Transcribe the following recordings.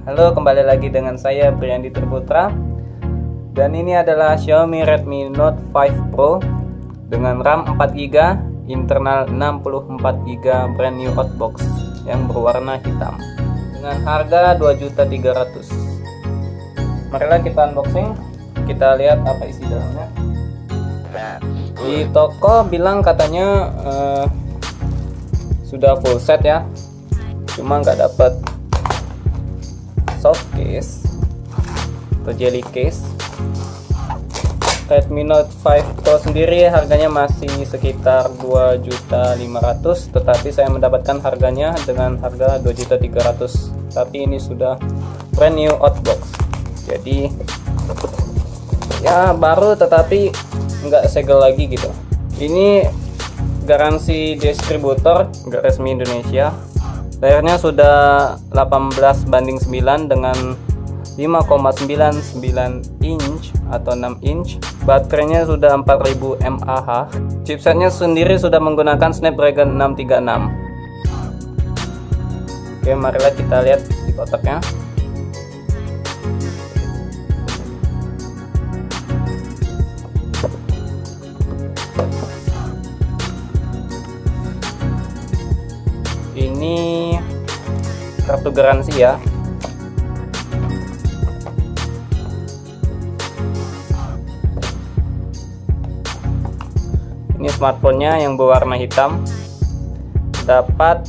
Halo, kembali lagi dengan saya Briandi Terputra. Dan ini adalah Xiaomi Redmi Note 5 Pro dengan RAM 4GB, internal 64GB, brand new outbox yang berwarna hitam dengan harga 2.300.000. Marilah kita unboxing, kita lihat apa isi dalamnya. Di toko bilang katanya sudah full set ya, cuma nggak dapat soft case atau jelly case. Redmi Note 5 Pro sendiri harganya masih sekitar 2.500.000, tetapi saya mendapatkan harganya dengan harga 2.300.000. Tapi ini sudah brand new outbox, jadi ya baru tetapi nggak segel lagi gitu. Ini garansi distributor, nggak resmi Indonesia. Layarnya sudah 18:9 dengan 5,99 inch atau 6 inch. Baterainya sudah 4000 mAh. Chipsetnya sendiri sudah menggunakan Snapdragon 636. Oke, marilah kita lihat di kotaknya. Ini kartu garansi ya. Ini smartphone-nya yang berwarna hitam. Dapat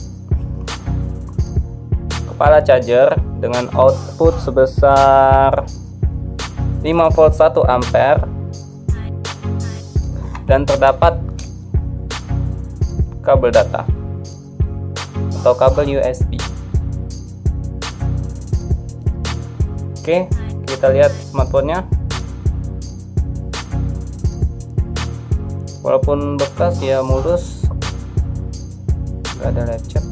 kepala charger dengan output sebesar 5 volt 1 ampere dan terdapat kabel data atau kabel USB. Oke, kita lihat smartphone-nya. Walaupun bekas ya mulus, nggak ada lecet.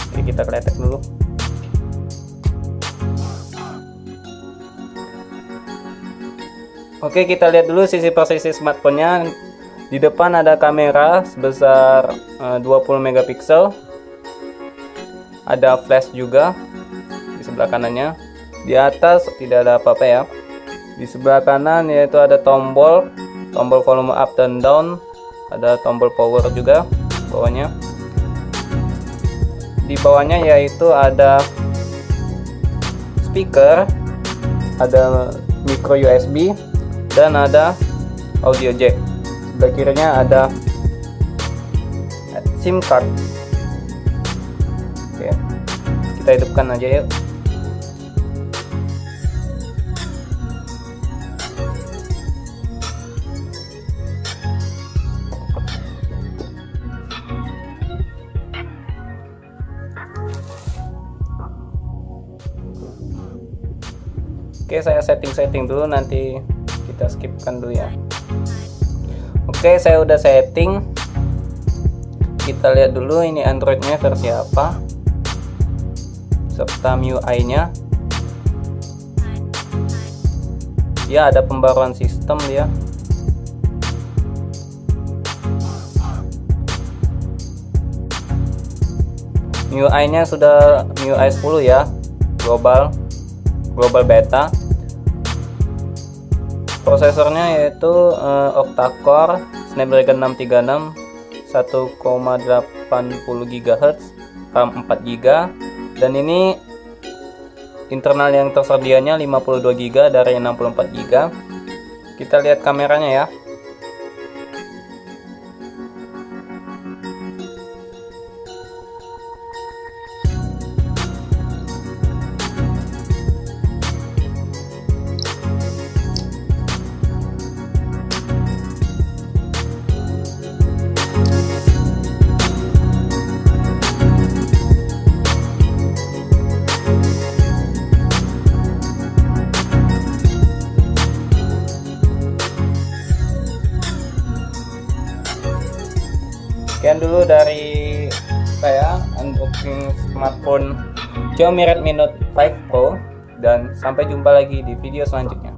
Oke, kita kletek dulu. Oke, kita lihat dulu sisi persisi smartphone-nya. Di depan ada kamera sebesar 20 megapiksel. Ada flash juga di sebelah kanannya. Di atas tidak ada apa-apa ya. Di sebelah kanan yaitu ada tombol volume up dan down. Ada tombol power juga bawahnya. Di bawahnya yaitu ada speaker, ada micro USB, dan ada audio jack. Sebelah kirinya ada SIM card. Oke, kita hidupkan aja yuk. Oke, saya setting dulu, nanti kita skipkan dulu ya. Oke, saya udah setting. Kita lihat dulu ini Android-nya versi apa, serta MIUI-nya. Ya, ada pembaruan sistem dia. MIUI-nya sudah MIUI 10 ya, global beta. Prosesornya yaitu octa-core Snapdragon 636, 1,80 GHz, RAM 4GB, dan ini internal yang tersedianya 52 GB dari 64 GB. Kita lihat kameranya ya. Sekian dulu dari saya unboxing smartphone Xiaomi Redmi Note 5 Pro, dan sampai jumpa lagi di video selanjutnya.